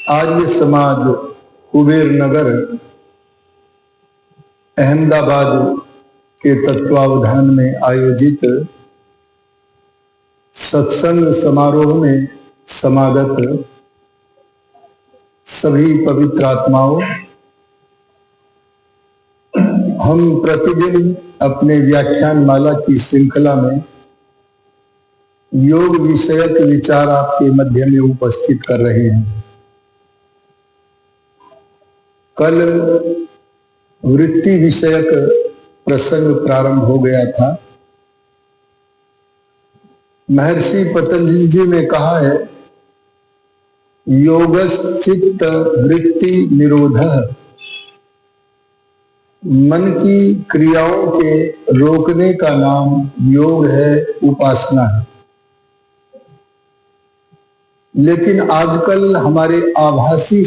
आर्य समाज कुबेर नगर अहमदाबाद के तत्वावधान में आयोजित सत्संग समारोह में समागत सभी पवित्र आत्माओं, हम प्रतिदिन अपने व्याख्यान माला की श्रृंखला में योग विषयक विचार आपके मध्य में उपस्थित कर रहे हैं। कल वृत्ति विषयक प्रसंग प्रारंभ हो गया था। महर्षि पतंजलि जी ने कहा है, योगश्चित्त वृत्ति निरोधः, मन की क्रियाओं के रोकने का नाम योग है, उपासना है। लेकिन आजकल हमारे आभासी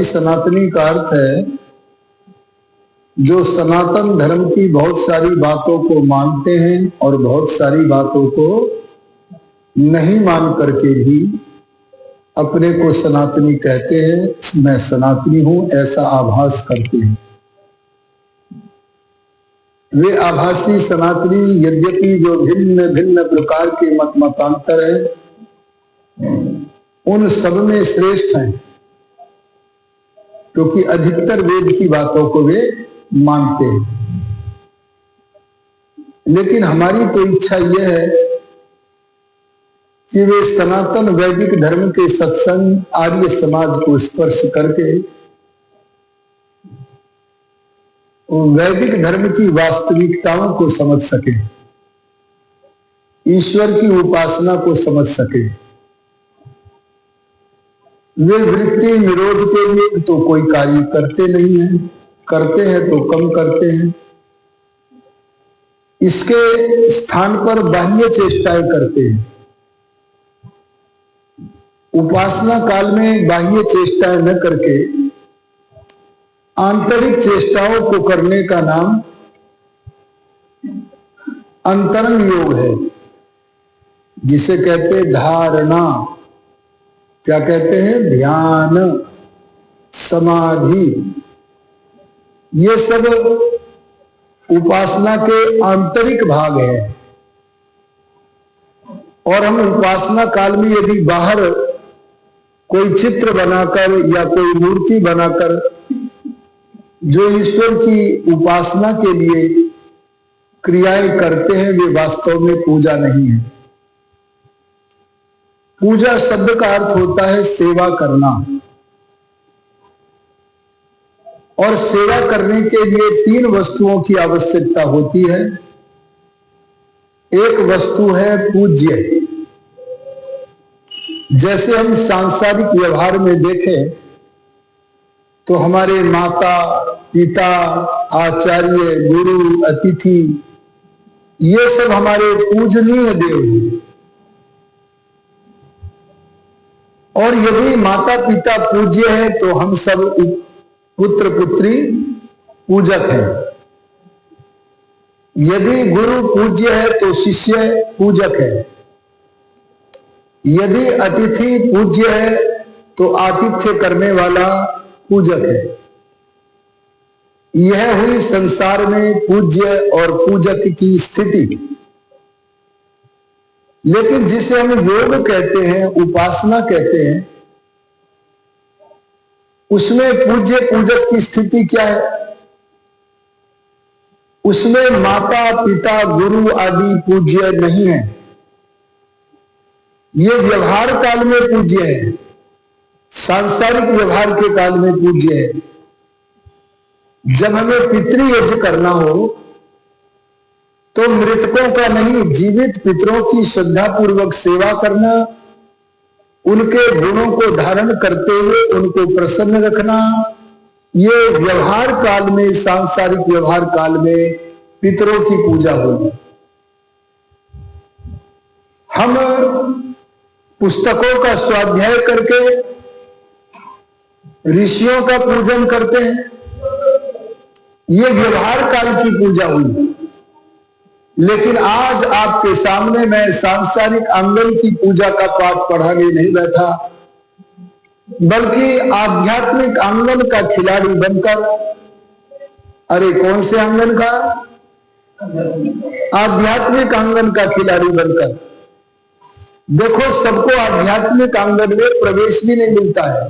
सनातनी का अर्थ है जो सनातन धर्म की बहुत सारी बातों को मानते हैं और बहुत सारी बातों को नहीं मान करके भी अपने को सनातनी कहते हैं, मैं सनातनी हूं ऐसा आभास करते हैं। वे आभासी सनातनी यद्यपि जो भिन्न भिन्न प्रकार के मतांतर है उन सब में श्रेष्ठ हैं, क्योंकि अधिकतर वेद की बातों को वे मानते हैं। लेकिन हमारी तो इच्छा यह है कि वे सनातन वैदिक धर्म के सत्संग आर्य समाज को स्पर्श करके वैदिक धर्म की वास्तविकताओं को समझ सके, ईश्वर की उपासना को समझ सके। वे वृत्ति निरोध के लिए तो कोई कार्य करते नहीं हैं, करते हैं तो कम करते हैं। इसके स्थान पर बाह्य चेष्टाएं करते हैं। उपासना काल में बाह्य चेष्टाएं न करके आंतरिक चेष्टाओं को करने का नाम अंतरंग योग है, जिसे कहते धारणा। क्या कहते हैं? ध्यान, समाधि। ये सब उपासना के आंतरिक भाग हैं। और हम उपासना काल में यदि बाहर कोई चित्र बनाकर या कोई मूर्ति बनाकर जो ईश्वर की उपासना के लिए क्रियाएं करते हैं, वे वास्तव में पूजा नहीं है। पूजा शब्द का अर्थ होता है सेवा करना, और सेवा करने के लिए तीन वस्तुओं की आवश्यकता होती है। एक वस्तु है पूज्य। जैसे हम सांसारिक व्यवहार में देखें तो हमारे माता पिता, आचार्य, गुरु, अतिथि, ये सब हमारे पूजनीय देव हैं। और यदि माता पिता पूज्य हैं तो हम सब पुत्र पुत्री पूजक हैं। यदि गुरु पूज्य है तो शिष्य पूजक है। यदि अतिथि पूज्य है तो आतिथ्य करने वाला पूजक है। यह हुई संसार में पूज्य और पूजक की स्थिति। लेकिन जिसे हम योग कहते हैं, उपासना कहते हैं, उसमें पूज्य पूजक की स्थिति क्या है? उसमें माता पिता गुरु आदि पूज्य नहीं है। ये व्यवहार काल में पूज्य है, सांसारिक व्यवहार के काल में पूज्य है। जब हमें पितृयज्ञ करना हो तो मृतकों का नहीं, जीवित पितरों की श्रद्धा पूर्वक सेवा करना, उनके गुणों को धारण करते हुए उनको प्रसन्न रखना, ये व्यवहार काल में, सांसारिक व्यवहार काल में पितरों की पूजा होगी। हम पुस्तकों का स्वाध्याय करके ऋषियों का पूजन करते हैं, ये व्यवहार काल की पूजा हुई। लेकिन आज आपके सामने मैं सांसारिक आंगन की पूजा का पाठ पढ़ाने नहीं बैठा, बल्कि आध्यात्मिक आंगन का खिलाड़ी बनकर, अरे कौन से आंगन का? आध्यात्मिक आंगन का खिलाड़ी बनकर। देखो, सबको आध्यात्मिक आंगन में प्रवेश भी नहीं मिलता है।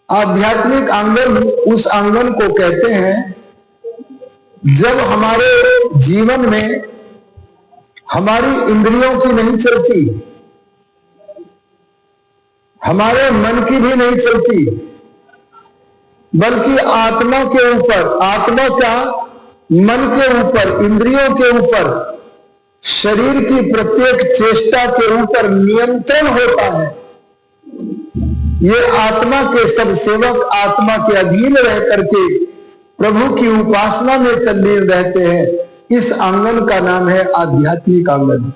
आध्यात्मिक आंगन उस आंगन को कहते हैं जब हमारे जीवन में हमारी इंद्रियों की नहीं चलती, हमारे मन की भी नहीं चलती, बल्कि आत्मा के ऊपर, आत्मा का मन के ऊपर, इंद्रियों के ऊपर, शरीर की प्रत्येक चेष्टा के ऊपर नियंत्रण होता है। ये आत्मा के सब सेवक आत्मा के अधीन रह करके प्रभु की उपासना में तल्लीन रहते हैं। इस आंगन का नाम है आध्यात्मिक आंगन।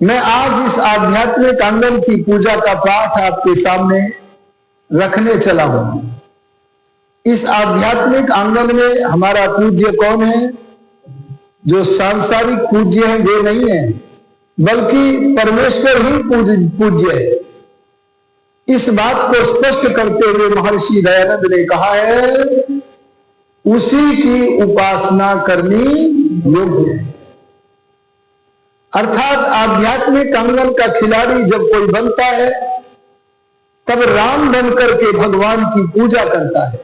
मैं आज इस आध्यात्मिक आंगन की पूजा का पाठ आपके सामने रखने चला हूं। इस आध्यात्मिक आंगन में हमारा पूज्य कौन है? जो सांसारिक पूज्य है वे नहीं है, बल्कि परमेश्वर ही पूज्य है। इस बात को स्पष्ट करते हुए महर्षि दयानंद ने कहा है, उसी की उपासना करनी योग्य है। अर्थात आध्यात्मिक आंगन का खिलाड़ी जब कोई बनता है, तब राम बनकर के भगवान की पूजा करता है।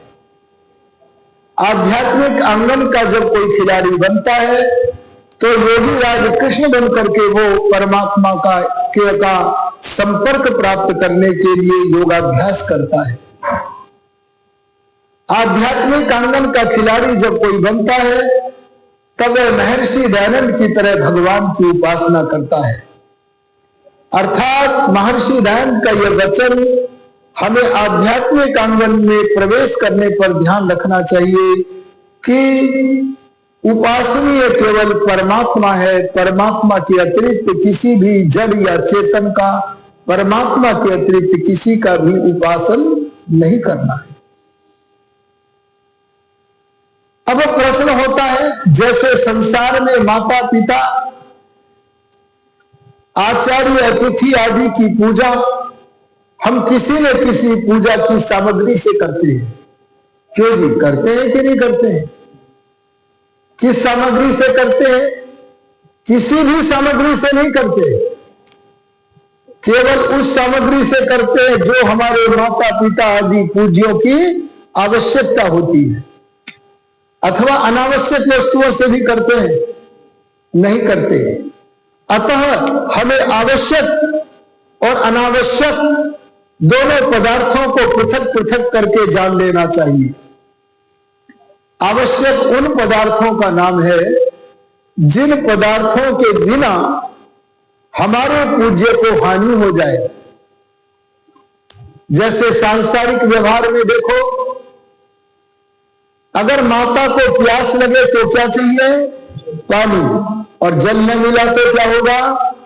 आध्यात्मिक आंगन का जब कोई खिलाड़ी बनता है, तो योगी राज कृष्ण बनकर के वो परमात्मा का संपर्क प्राप्त करने के लिए योगाभ्यास करता है। आध्यात्मिक आंगन का खिलाड़ी जब कोई बनता है, तब वह महर्षि दयानंद की तरह भगवान की उपासना करता है। अर्थात महर्षि दयानंद का यह वचन हमें आध्यात्मिक आंगन में प्रवेश करने पर ध्यान रखना चाहिए कि उपासनीय केवल परमात्मा है। परमात्मा के अतिरिक्त किसी भी जड़ या चेतन का, परमात्मा के अतिरिक्त किसी का भी उपासन नहीं करना है। अब प्रश्न होता है, जैसे संसार में माता पिता, आचार्य, अतिथि आदि की पूजा हम किसी न किसी पूजा की सामग्री से करते हैं। क्यों जी, करते हैं कि नहीं करते हैं? किस सामग्री से करते हैं? किसी भी सामग्री से नहीं करते, केवल उस सामग्री से करते हैं जो हमारे माता पिता आदि पूज्यों की आवश्यकता होती है। अथवा अनावश्यक वस्तुओं से भी करते हैं? नहीं करते। अतः हमें आवश्यक और अनावश्यक दोनों पदार्थों को पृथक पृथक करके जान लेना चाहिए। आवश्यक उन पदार्थों का नाम है जिन पदार्थों के बिना हमारे पूज्य को हानि हो जाए। जैसे सांसारिक व्यवहार में देखो, अगर माता को प्यास लगे तो क्या चाहिए? पानी, और जल न मिला तो क्या होगा?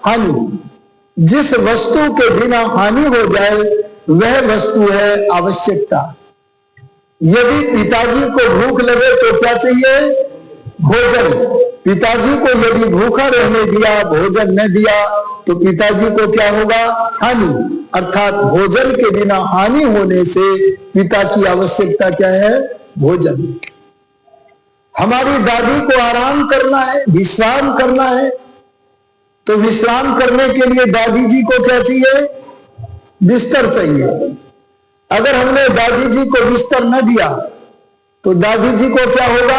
हानि। जिस वस्तु के बिना हानि हो जाए वह वस्तु है आवश्यकता। यदि पिताजी को भूख लगे तो क्या चाहिए? भोजन। पिताजी को यदि भूखा रहने दिया, भोजन न दिया, तो पिताजी को क्या होगा? हानि। अर्थात भोजन के बिना हानि होने से पिता की आवश्यकता क्या है? भोजन। हमारी दादी को आराम करना है, विश्राम करना है, तो विश्राम करने के लिए दादी जी को क्या चाहिए? बिस्तर चाहिए। अगर हमने दादी जी को बिस्तर न दिया तो दादी जी को क्या होगा?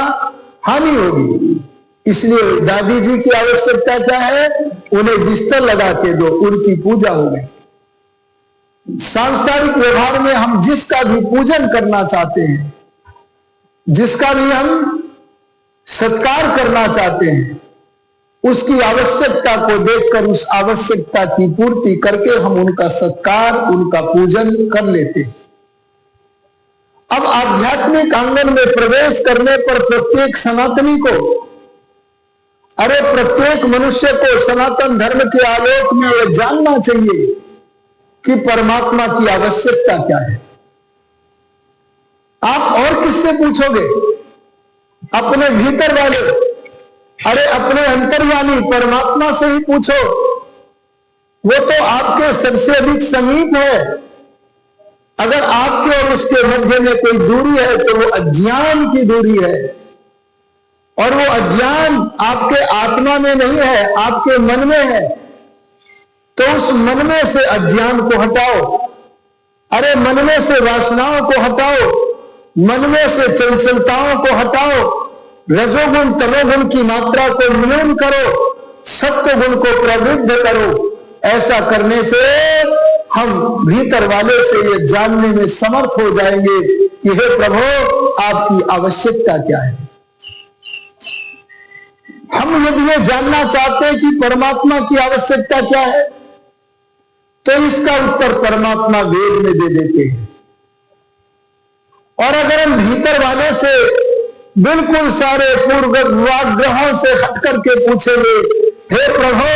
हानि होगी। इसलिए दादी जी की आवश्यकता क्या है? उन्हें बिस्तर लगा के दो, उनकी पूजा हो गई। सांसारिक व्यवहार में हम जिसका भी पूजन करना चाहते हैं, जिसका भी हम सत्कार करना चाहते हैं, उसकी आवश्यकता को देखकर उस आवश्यकता की पूर्ति करके हम उनका सत्कार, उनका पूजन कर लेते हैं। अब आध्यात्मिक आंगन में प्रवेश करने पर प्रत्येक सनातनी को, अरे प्रत्येक मनुष्य को सनातन धर्म के आलोक में यह जानना चाहिए कि परमात्मा की आवश्यकता क्या है। आप और किससे पूछोगे? अपने भीतर वाले, अरे अपने अंतर्यामी परमात्मा से ही पूछो। वो तो आपके सबसे अधिक समीप है। अगर आपके और उसके मध्य में कोई दूरी है तो वो अज्ञान की दूरी है, और वो अज्ञान आपके आत्मा में नहीं है, आपके मन में है। तो उस मन में से अज्ञान को हटाओ, अरे मन में से वासनाओं को हटाओ, मन में से चंचलताओं को हटाओ, रजोगुण तमोगुण की मात्रा को न्यून करो, सत्व गुण को प्रवृद्ध करो। ऐसा करने से हम भीतर वाले से ये जानने में समर्थ हो जाएंगे कि हे प्रभु, आपकी आवश्यकता क्या है। हम यदि ये जानना चाहते हैं कि परमात्मा की आवश्यकता क्या है, तो इसका उत्तर परमात्मा वेद में दे देते हैं। और अगर हम भीतर वाले से बिल्कुल सारे पूर्वाग्रहों से हट करके पूछेंगे, हे प्रभु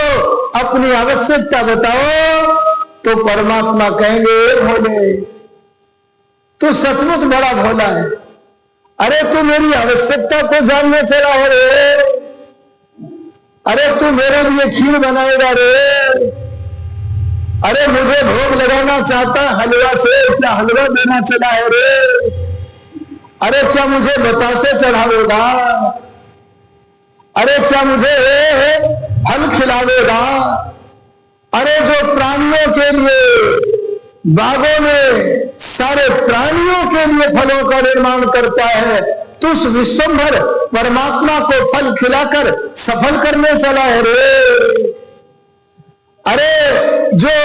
अपनी आवश्यकता बताओ, तो परमात्मा कहेंगे, भोले तू सचमुच बड़ा भोला है। अरे तू मेरी आवश्यकता को जानने चला है रे। अरे तू मेरे लिए खीर बनाएगा रे। अरे मुझे भोग लगाना चाहता हलवा से, क्या हलवा देना चला है रे। अरे क्या मुझे बतासे चढ़ावेगा। अरे क्या मुझे फल खिलावेगा। अरे जो प्राणियों के लिए बागों में सारे प्राणियों के लिए फलों का निर्माण करता है, तो उस विश्वभर परमात्मा को फल खिलाकर सफल करने चला है रे। अरे जो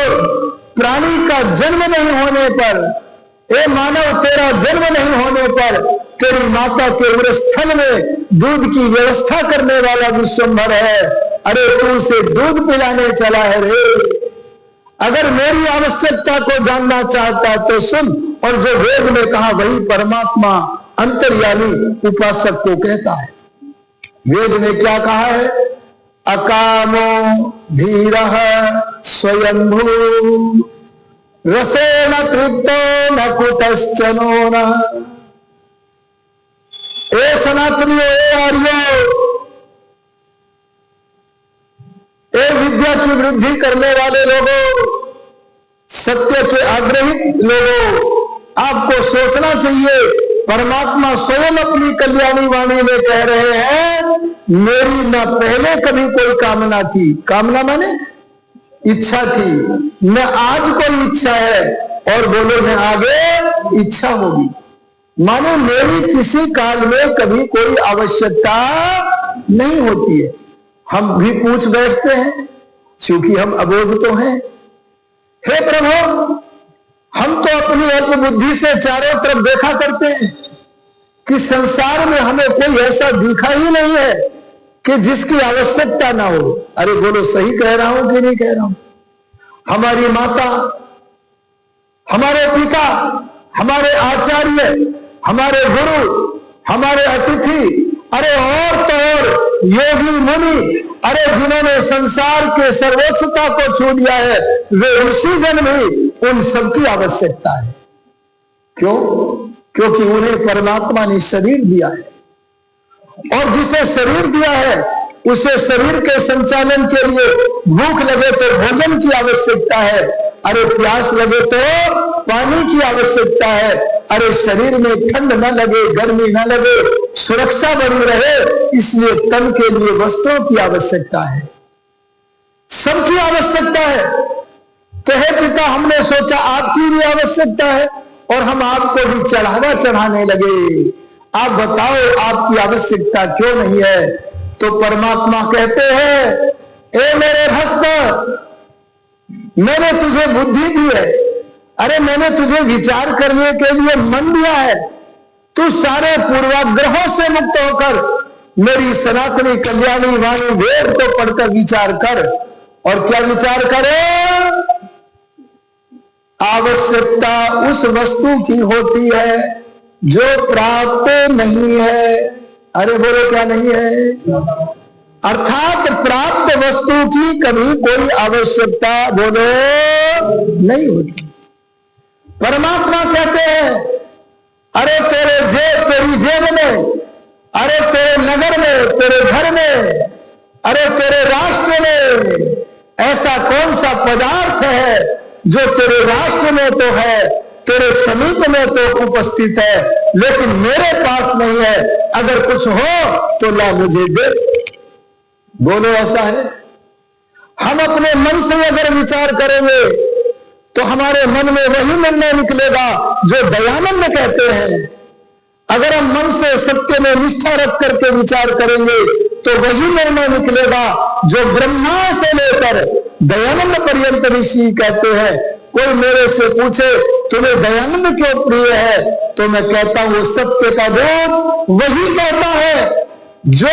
प्राणी का जन्म नहीं होने पर, ए मानव तेरा जन्म नहीं होने पर तेरी माता के उरस्थल में दूध की व्यवस्था करने वाला विश्वभर है। अरे तू उसे दूध पिलाने चला है रे। अगर मेरी आवश्यकता को जानना चाहता तो सुन, और जो वेद में कहा वही परमात्मा अंतर्यामी उपासक को कहता है। वेद में क्या कहा है? अकामो धीरः स्वयंभू रसेन तृप्तो न कुतश्चनो न। ए सनातनियों, ए आर्यों, ए विद्या की वृद्धि करने वाले लोगों, सत्य के आग्रही लोगों, आपको सोचना चाहिए, परमात्मा स्वयं अपनी कल्याणी वाणी में कह रहे हैं, मेरी न पहले कभी कोई कामना थी। कामना माने इच्छा थी, न आज कोई इच्छा है, और बोलो न आगे इच्छा होगी। माने मेरी किसी काल में कभी कोई आवश्यकता नहीं होती है। हम भी पूछ बैठते हैं, क्योंकि हम अबोध तो हैं। हे प्रभु, हम तो अपनी अल्प बुद्धि से चारों तरफ देखा करते हैं कि संसार में हमें कोई ऐसा दिखा ही नहीं है कि जिसकी आवश्यकता ना हो। अरे बोलो, सही कह रहा हूं कि नहीं कह रहा हूं? हमारी माता, हमारे पिता, हमारे आचार्य, हमारे गुरु, हमारे अतिथि, अरे और तो और योगी मुनि, अरे जिन्होंने संसार के सर्वोच्चता को छू लिया है, वे ऋषि जन भी, उन सबकी आवश्यकता है। क्यों? क्योंकि उन्हें परमात्मा ने शरीर दिया है, और जिसे शरीर दिया है उसे शरीर के संचालन के लिए भूख लगे तो भोजन की आवश्यकता है, अरे प्यास लगे तो पानी की आवश्यकता है, अरे शरीर में ठंड न लगे, गर्मी न लगे, सुरक्षा बनी रहे, इसलिए तन के लिए वस्त्रों की आवश्यकता है, सबकी आवश्यकता है। तो हे पिता, हमने सोचा आपकी भी आवश्यकता है, और हम आपको भी चढ़ावा चढ़ाने लगे। आप बताओ आपकी आवश्यकता क्यों नहीं है? तो परमात्मा कहते हैं, ए मेरे भक्त, मैंने तुझे बुद्धि दी है, अरे मैंने तुझे विचार करने के लिए मन दिया है। तू सारे पूर्वाग्रहों से मुक्त होकर मेरी सनातनी कल्याणी वाणी वेद को पढ़कर विचार कर। और क्या विचार करे? आवश्यकता उस वस्तु की होती है जो प्राप्त नहीं है। अरे बोलो, क्या नहीं है? अर्थात प्राप्त वस्तु की कभी कोई आवश्यकता बोलो नहीं होती। परमात्मा कहते हैं, अरे तेरी जेब में अरे तेरे नगर में, तेरे घर में, अरे तेरे राष्ट्र में ऐसा कौन सा पदार्थ है जो तेरे राष्ट्र में तो है, तेरे समीप में तो उपस्थित है, लेकिन मेरे पास नहीं है। अगर कुछ हो तो ला मुझे दे। बोलो ऐसा है? हम अपने मन से अगर विचार करेंगे तो हमारे मन में वही निर्णय निकलेगा जो दयानंद कहते हैं। अगर हम मन से सत्य में निष्ठा रख करके विचार करेंगे तो वही निर्णय निकलेगा जो ब्रह्मा से लेकर दयानंद पर्यंत ऋषि कहते हैं। कोई मेरे से पूछे तुम्हें दयानंद क्यों प्रिय है, तो मैं कहता हूं सत्य का दूत वही कहता है जो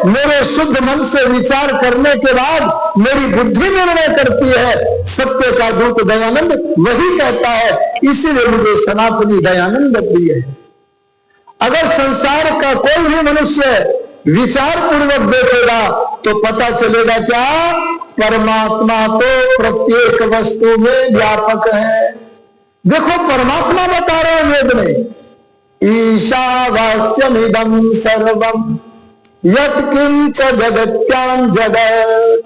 मेरे शुद्ध मन से विचार करने के बाद मेरी बुद्धि निर्णय करती है। सत्य का दूत दयानंद वही कहता है, इसीलिए मुझे सनातनी दयानंद प्रिय है। अगर संसार का कोई भी मनुष्य विचार पूर्वक देखेगा तो पता चलेगा क्या, परमात्मा तो प्रत्येक वस्तु में व्यापक है। देखो परमात्मा बता रहे हैं वेद में, ईशावास्यमिदं सर्वम यत्किंच जगत्यां जगत्।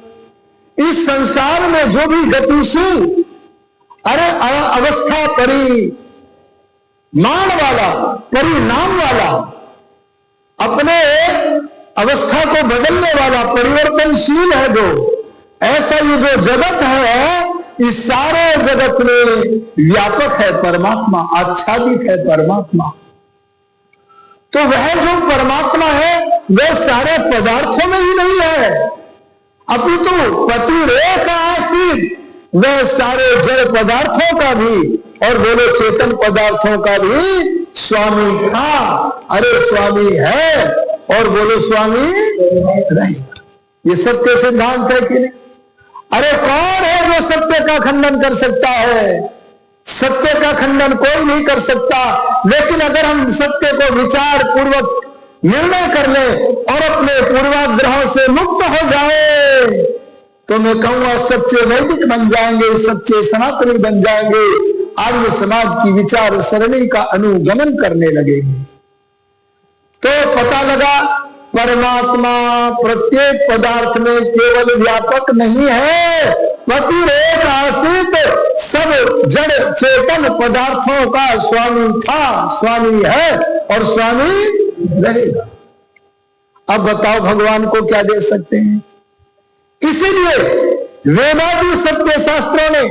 इस संसार में जो भी गतिशील, अरे अवस्था परिमाण वाला, परिणाम वाला, अपने अवस्था को बदलने वाला, परिवर्तनशील है जो, ऐसा ये जो जगत है, इस सारे जगत में व्यापक है परमात्मा, आच्छादित है परमात्मा। तो वह जो परमात्मा है वह सारे पदार्थों में ही नहीं है, अपितु पतिरेक आसीत, वह सारे जड़ पदार्थों का भी और बोले चेतन पदार्थों का भी स्वामी था। अरे स्वामी है और बोलो स्वामी रहेगा। ये सत्य सिद्धांत है कि नहीं? अरे कौन है जो सत्य का खंडन कर सकता है? सत्य का खंडन कोई नहीं कर सकता। लेकिन अगर हम सत्य को विचार पूर्वक निर्णय कर ले और अपने पूर्वाग्रहों से मुक्त हो जाए तो मैं कहूंगा सच्चे वैदिक बन जाएंगे, सच्चे सनातनी बन जाएंगे, आर्य समाज की विचार सरणी का अनुगमन करने लगेंगे। तो पता लगा परमात्मा प्रत्येक पदार्थ में केवल व्यापक नहीं है, पतिरेक आसीत, सब जड़ चेतन पदार्थों का स्वामी था, स्वामी है और स्वामी रहेगा। अब बताओ भगवान को क्या दे सकते हैं? इसीलिए वेदादि सत्य शास्त्रों ने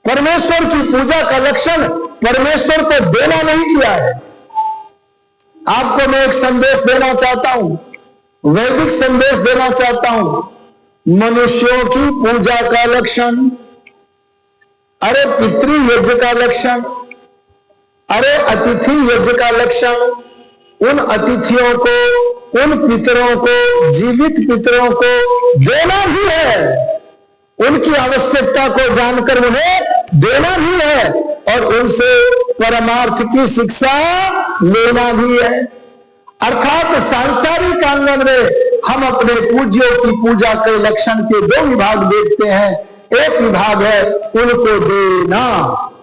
परमेश्वर की पूजा का लक्षण परमेश्वर को देना नहीं किया है। आपको मैं एक संदेश देना चाहता हूं, वैदिक संदेश देना चाहता हूं। मनुष्यों की पूजा का लक्षण, अरे पितृ यज्ञ का लक्षण, अरे अतिथि यज्ञ का लक्षण, उन अतिथियों को, उन पितरों को, जीवित पितरों को देना भी है, उनकी आवश्यकता को जानकर उन्हें देना भी है और उनसे परमार्थ की शिक्षा लेना भी है। अर्थात सांसारिक आंगन में हम अपने पूज्यों की पूजा के लक्षण के दो विभाग देखते हैं। एक विभाग है उनको देना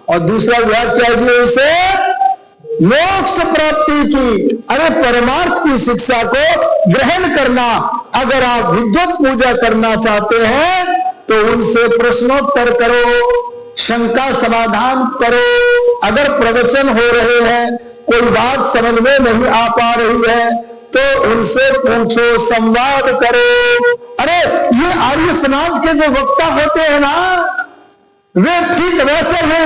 और दूसरा विभाग क्या जी, उसे मोक्ष प्राप्ति की, अरे परमार्थ की शिक्षा को ग्रहण करना। अगर आप विद्वत पूजा करना चाहते हैं तो उनसे प्रश्नोत्तर करो, शंका समाधान करो। अगर प्रवचन हो रहे हैं, कोई बात समझ में नहीं आ पा रही है तो उनसे पूछो, संवाद करो। अरे ये आर्य समाज के जो वक्ता होते हैं ना, वे ठीक वैसे ही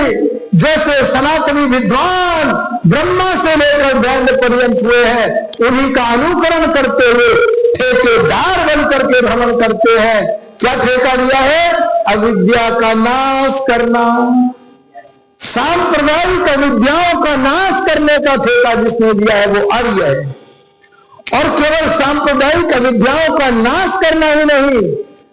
जैसे सनातनी विद्वान ब्रह्मा से लेकर वैद्य पर्यंत हुए हैं, उन्हीं का अनुकरण करते हुए ठेकेदार बन करके भ्रमण करते हैं। क्या ठेका लिया है? अविद्या का नाश करना, सांप्रदायिक अविद्याओं का नाश करने का ठेका जिसने लिया है वो आर्य है। और केवल सांप्रदायिक अविद्याओं का नाश करना ही नहीं,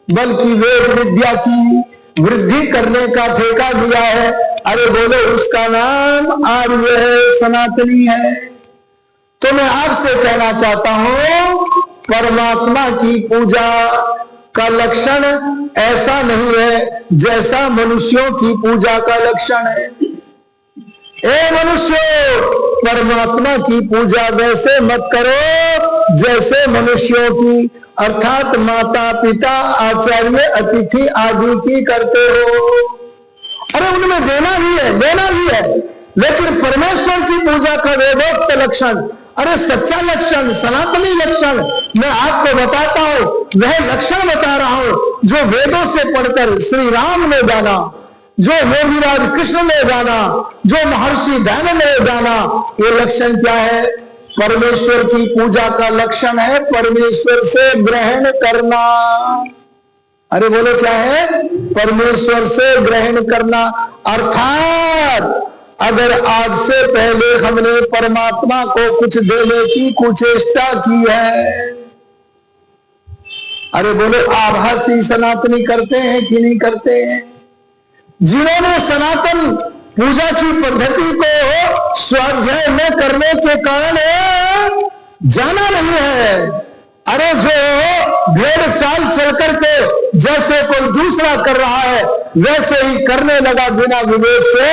बल्कि वेद विद्या की वृद्धि करने का ठेका लिया है। अरे बोलो, उसका नाम आर्य है, सनातनी है। तो मैं आपसे कहना चाहता हूं, परमात्मा की पूजा का लक्षण ऐसा नहीं है जैसा मनुष्यों की पूजा का लक्षण है। ए मनुष्य, परमात्मा की पूजा वैसे मत करो जैसे मनुष्यों की, अर्थात माता पिता आचार्य अतिथि आदि की करते हो। अरे उनमें देना भी है, लेना भी है, लेकिन परमेश्वर की पूजा का वेदोक्त लक्षण, अरे सच्चा लक्षण, सनातनी लक्षण मैं आपको बताता हूं, वह लक्षण बता रहा हूं जो वेदों से पढ़कर श्री राम ने जाना, जो योगीराज कृष्ण ने जाना, जो महर्षि दयानंद ने जाना। ये लक्षण क्या है? परमेश्वर की पूजा का लक्षण है परमेश्वर से ग्रहण करना। अरे बोलो क्या है? परमेश्वर से ग्रहण करना। अर्थात अगर आज से पहले हमने परमात्मा को कुछ देने की कुचेष्टा की है, अरे बोलो आभासी सनातनी करते हैं कि नहीं करते हैं? जिन्होंने सनातन पूजा की पद्धति को स्वाध्याय न करने के कारण जाना नहीं है, अरे जो भेड़ चाल चल करके जैसे कोई दूसरा कर रहा है वैसे ही करने लगा बिना विवेक से,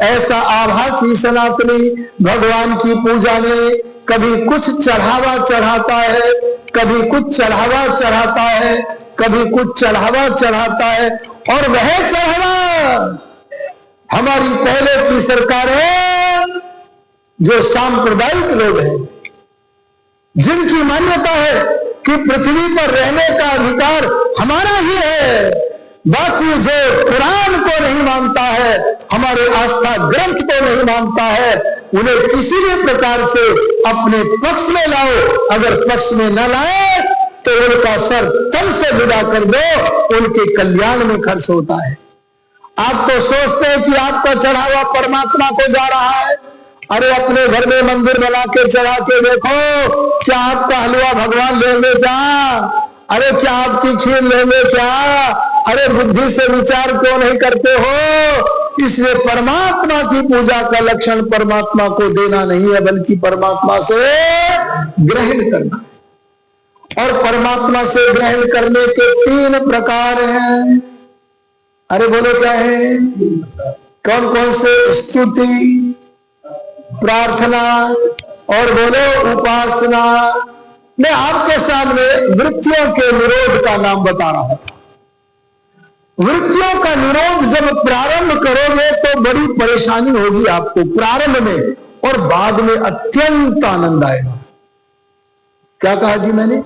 ऐसा आभासी सनातनी भगवान की पूजा में कभी कुछ चढ़ावा चढ़ाता है, कभी कुछ चढ़ावा चढ़ाता है, कभी कुछ चढ़ावा चढ़ाता है। और वह चढ़ावा हमारी पहले की सरकार है, जो सांप्रदायिक लोग हैं, जिनकी मान्यता है कि पृथ्वी पर रहने का अधिकार हमारा ही है, बाकी जो कुरान को नहीं मानता है, हमारे आस्था ग्रंथ को नहीं मानता है, उन्हें किसी भी प्रकार से अपने पक्ष में लाओ। अगर पक्ष में न लाए तो उनका सर तल से विदा कर दो, उनके कल्याण में खर्च होता है। आप तो सोचते हैं कि आपका चढ़ावा परमात्मा को जा रहा है। अरे अपने घर में मंदिर बना के चढ़ा के देखो, क्या आपका हलवा भगवान लेंगे क्या? अरे क्या आपकी खीर लेंगे क्या? अरे बुद्धि से विचार क्यों नहीं करते हो? इसलिए परमात्मा की पूजा का लक्षण परमात्मा को देना नहीं है, बल्कि परमात्मा से ग्रहण करना है। और परमात्मा से ग्रहण करने के 3 प्रकार हैं। अरे बोलो क्या है? कौन कौन से? स्तुति, प्रार्थना और बोलो उपासना। मैं आपके सामने वृत्तियों के निरोध का नाम बता रहा हूं। वृत्तियों का निरोध जब प्रारंभ करोगे तो बड़ी परेशानी होगी आपको प्रारंभ में, और बाद में अत्यंत आनंद आएगा। क्या कहा जी मैंने?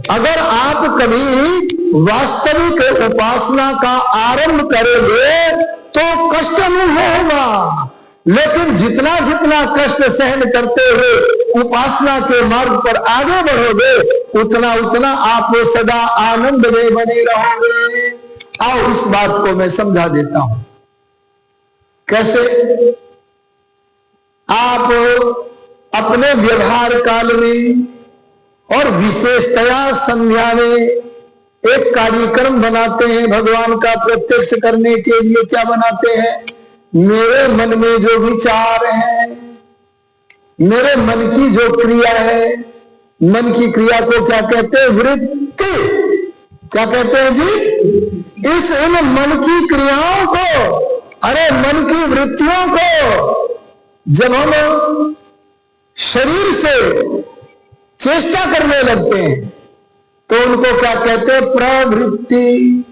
अगर आप कभी वास्तविक उपासना का आरंभ करेंगे तो कष्ट अनुभव होगा, लेकिन जितना जितना कष्ट सहन करते हुए उपासना के मार्ग पर आगे बढ़ोगे, उतना उतना आप सदा आनंद में बने रहोगे। आओ इस बात को मैं समझा देता हूं। कैसे? आप अपने व्यवहार काल में और विशेषतया संध्या में एक कार्यक्रम बनाते हैं भगवान का प्रत्यक्ष करने के लिए। क्या बनाते हैं? मेरे मन में जो विचार है, मेरे मन की जो क्रिया है, मन की क्रिया को क्या कहते हैं? वृत्ति। क्या कहते हैं जी? इन मन की क्रियाओं को, अरे मन की वृत्तियों को जब हम शरीर से चेष्टा करने लगते हैं तो उनको क्या कहते हैं? प्रवृत्ति।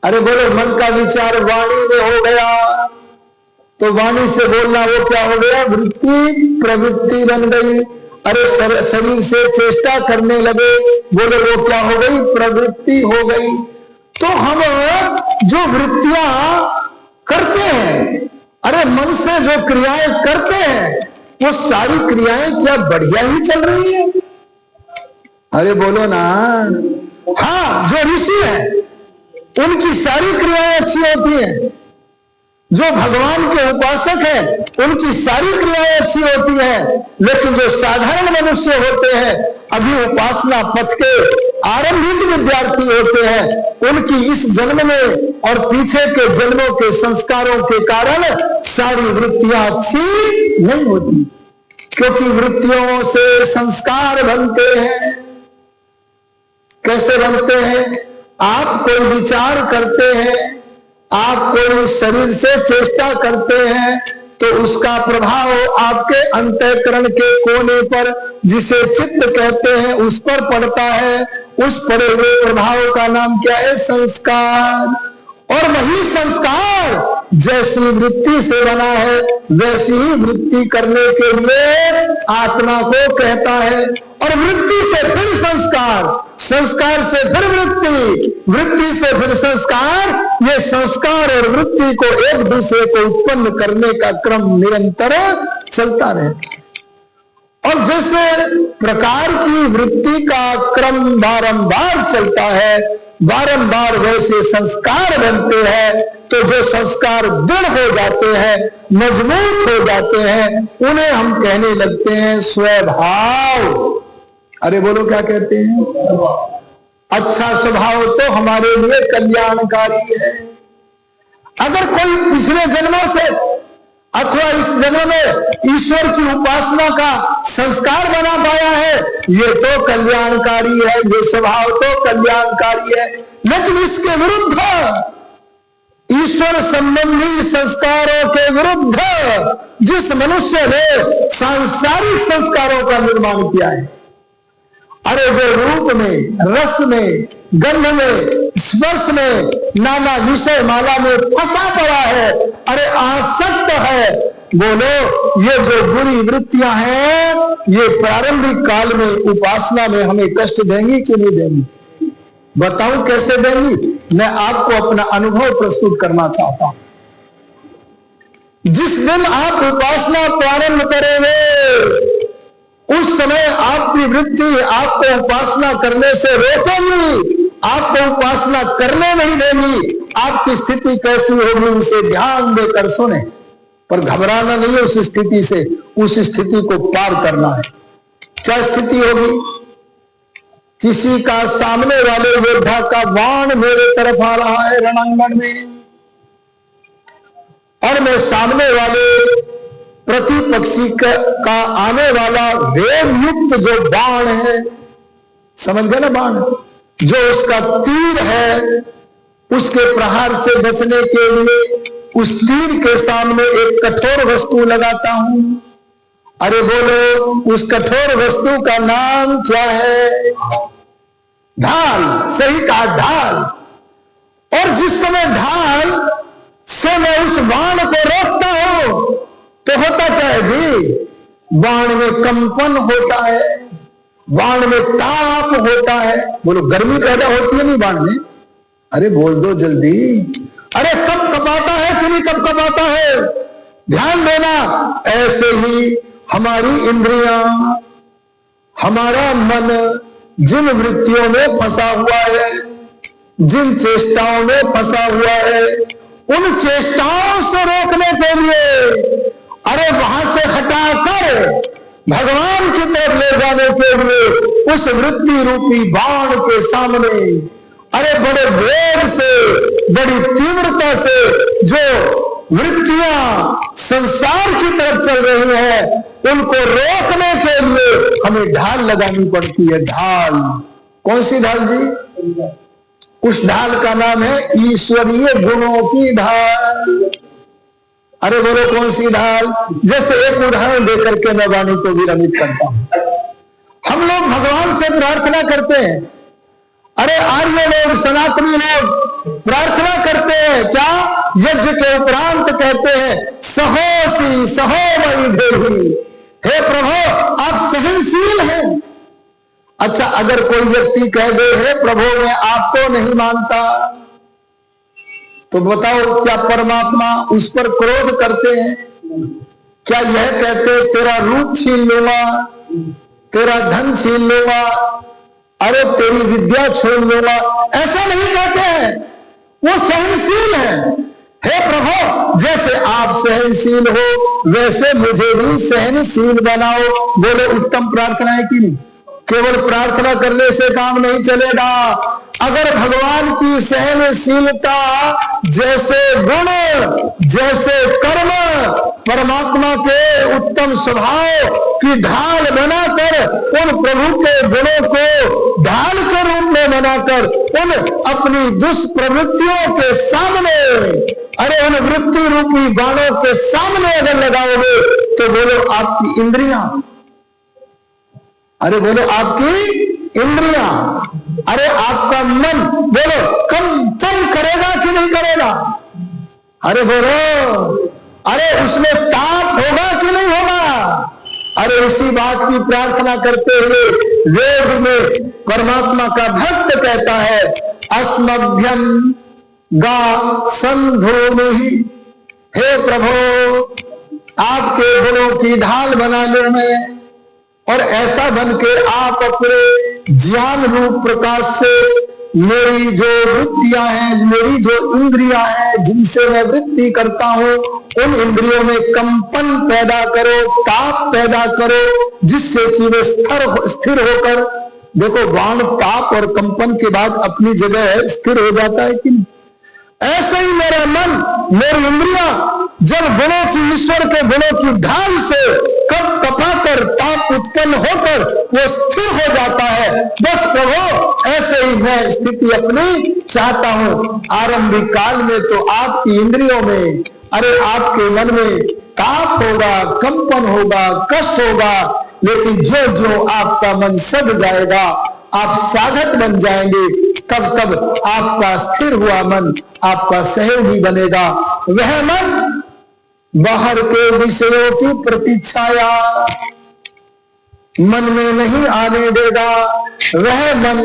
अरे बोलो, मन का विचार वाणी में हो गया तो वाणी से बोलना वो क्या हो गया? वृत्ति, प्रवृत्ति बन गई। अरे शरीर से चेष्टा करने लगे, बोले वो क्या हो गई? प्रवृत्ति हो गई। तो हम जो वृत्तियां करते हैं, अरे मन से जो क्रियाएं करते हैं, वो सारी क्रियाएं क्या बढ़िया ही चल रही है? अरे बोलो ना। हाँ, जो ऋषि है उनकी सारी क्रियाएं अच्छी होती हैं, जो भगवान के उपासक हैं उनकी सारी क्रियाएं अच्छी होती हैं, लेकिन जो साधारण मनुष्य होते हैं, अभी उपासना पथ के आरंभिक विद्यार्थी होते हैं, उनकी इस जन्म में और पीछे के जन्मों के संस्कारों के कारण सारी वृत्तियां अच्छी नहीं होती, क्योंकि वृत्तियों से संस्कार बनते हैं। कैसे बनते हैं? आप कोई विचार करते हैं, आप कोई शरीर से चेष्टा करते हैं, तो उसका प्रभाव आपके अंतःकरण के कोने पर, जिसे चित्त कहते हैं, उस पर पड़ता है। उस पड़े हुए प्रभाव का नाम क्या है? संस्कार। और वही संस्कार जैसी वृत्ति से बना है वैसी ही वृत्ति करने के लिए आत्मा को कहता है। और वृत्ति से फिर संस्कार, संस्कार से फिर वृत्ति, वृत्ति से फिर संस्कार। ये संस्कार और वृत्ति को एक दूसरे को उत्पन्न करने का क्रम निरंतर चलता रहता है। और जैसे प्रकार की वृत्ति का क्रम बारंबार चलता है, बारंबार वैसे संस्कार बनते हैं। तो जो संस्कार दृढ़ हो जाते हैं, मजबूत हो जाते हैं, उन्हें हम कहने लगते हैं स्वभाव। अरे बोलो क्या कहते हैं? अच्छा स्वभाव तो हमारे लिए कल्याणकारी है। अगर कोई पिछले जन्मों से अथवा इस जन्म में ईश्वर की उपासना का संस्कार बना पाया है, ये तो कल्याणकारी है, ये स्वभाव तो कल्याणकारी है। लेकिन इसके विरुद्ध, ईश्वर संबंधी संस्कारों के विरुद्ध जिस मनुष्य ने सांसारिक संस्कारों का निर्माण किया है, अरे जो रूप में, रस में, गंध में, स्पर्श में, नाना विषय माला में फंसा पड़ा है, अरे आसक्त है, बोलो ये जो बुरी वृत्तियां हैं, ये प्रारंभिक काल में उपासना में हमें कष्ट देंगी कि नहीं देंगी? बताऊं कैसे देंगी? मैं आपको अपना अनुभव प्रस्तुत करना चाहता हूं। जिस दिन आप उपासना प्रारंभ करेंगे, उस समय आपकी वृत्ति आपको उपासना करने से रोकेगी, आपको उपासना करने नहीं देगी। आपकी स्थिति कैसी होगी उसे ध्यान देकर सुने। पर घबराना नहीं है उस स्थिति से, उस स्थिति को पार करना है। क्या स्थिति होगी? किसी का सामने वाले योद्धा का बाण मेरे तरफ आ रहा है रणांगण में, और मैं सामने वाले प्रतिपक्षी का आने वाला वेग युक्त जो बाण है, समझ गए ना? बाण जो उसका तीर है, उसके प्रहार से बचने के लिए उस तीर के सामने एक कठोर वस्तु लगाता हूं। अरे बोलो उस कठोर वस्तु का नाम क्या है? ढाल। सही कहा, ढाल। और जिस समय ढाल से मैं उस बाण को रोकता हूं तो होता क्या है जी? बाण में कंपन होता है, बाण में ताप होता है। बोलो गर्मी पैदा होती है नहीं बाण में? अरे बोल दो जल्दी। अरे कब कपाता है कि नहीं कब कपाता है? ध्यान देना। ऐसे ही हमारी इंद्रियां, हमारा मन जिन वृत्तियों में फंसा हुआ है, जिन चेष्टाओं में फंसा हुआ है, उन चेष्टाओं से रोकने के लिए, अरे वहां से हटाकर भगवान की तरफ ले जाने के लिए उस वृत्ति रूपी बाण के सामने, अरे बड़े वेग से, बड़ी तीव्रता से जो वृत्तियां संसार की तरफ चल रही हैं, उनको रोकने के लिए हमें ढाल लगानी पड़ती है। ढाल। कौन सी ढाल जी? उस ढाल का नाम है ईश्वरीय गुणों की ढाल। अरे बोलो कौन सी ढाल? जैसे एक उदाहरण देकर के मैं वाणी को विरमित करता हूं। हम लोग भगवान से प्रार्थना करते हैं। अरे आर्य लोग, सनातनी लोग प्रार्थना करते हैं क्या? यज्ञ के उपरांत कहते हैं सहोसी सहोमयि देहि। हे प्रभु आप सहनशील हैं। अच्छा, अगर कोई व्यक्ति कह दे हे प्रभु मैं आपको नहीं मानता, तो बताओ क्या परमात्मा उस पर क्रोध करते हैं? क्या यह कहते तेरा रूप छीन लूंगा, तेरा धन छीन लूंगा, अरे तेरी विद्या छोड़ लूंगा? ऐसा नहीं कहते हैं। वो सहनशील है। हे प्रभु जैसे आप सहनशील हो वैसे मुझे भी सहनशील बनाओ। बोले उत्तम प्रार्थना है कि नहीं? केवल प्रार्थना करने से काम नहीं चलेगा। अगर भगवान की सहनशीलता जैसे गुण, जैसे कर्म परमात्मा के उत्तम स्वभाव की ढाल बनाकर, उन प्रभु के गुणों को ढाल के रूप में बनाकर, उन अपनी दुष्प्रवृत्तियों के सामने अरे उन वृत्ति रूपी बाणों के सामने अगर लगाओगे तो बोलो आपकी इंद्रियां, अरे बोलो आपकी इंद्रियां, अरे आपका मन बोलो कंपन करेगा कि नहीं करेगा? अरे बोलो, अरे उसमें ताप होगा कि नहीं होगा? अरे इसी बात की प्रार्थना करते हुए वेद में परमात्मा का भक्त कहता है अस्मभ्यम गा संधोमहि, हे प्रभु आपके गुणों की ढाल बना लो मैं, और ऐसा बन के आप अपने ज्ञान रूप प्रकाश से मेरी जो वृत्तियां हैं, मेरी जो इंद्रियां हैं जिनसे मैं वृत्ति करता हूं, उन इंद्रियों में कंपन पैदा करो, ताप पैदा करो, जिससे कि वे स्थिर होकर, देखो बाण ताप और कंपन के बाद अपनी जगह स्थिर हो जाता है कि नहीं? ऐसे ही मेरा मन, मेरी इंद्रियां जब गुणों की, ईश्वर के गुणों की ढाल से कब तपाकर ताप उत्पन्न होकर वो स्थिर हो जाता है, बस प्रभु ऐसे ही मैं स्थिति अपनी चाहता हूं। आरंभिक काल में तो आपकी इंद्रियों में, अरे आपके मन में ताप होगा, कंपन होगा, कष्ट होगा, लेकिन जो जो आपका मन सद जाएगा, आप साधक बन जाएंगे, तब तब आपका स्थिर हुआ मन आपका सहयोगी बनेगा। वह मन बाहर के विषयों की प्रतीक्षाया मन में नहीं आने देगा। वह मन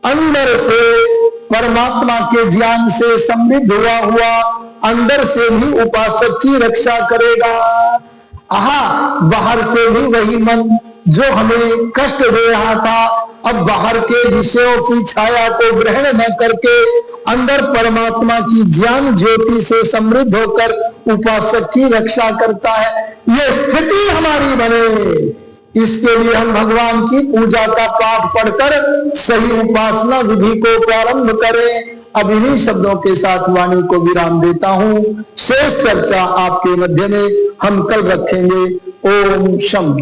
अंदर से परमात्मा के ज्ञान से समृद्ध हुआ अंदर से भी उपासक की रक्षा करेगा। आहा, बाहर से भी वही मन जो हमें कष्ट दे रहा था, अब बाहर के विषयों की छाया को ग्रहण न करके अंदर परमात्मा की ज्ञान ज्योति से समृद्ध होकर उपासक की रक्षा करता है। यह स्थिति हमारी बने, इसके लिए हम भगवान की पूजा का पाठ पढ़कर सही उपासना विधि को प्रारंभ करें। अब इन्हीं शब्दों के साथ वाणी को विराम देता हूं। शेष चर्चा आपके मध्य में हम कल रखेंगे। ओम शम।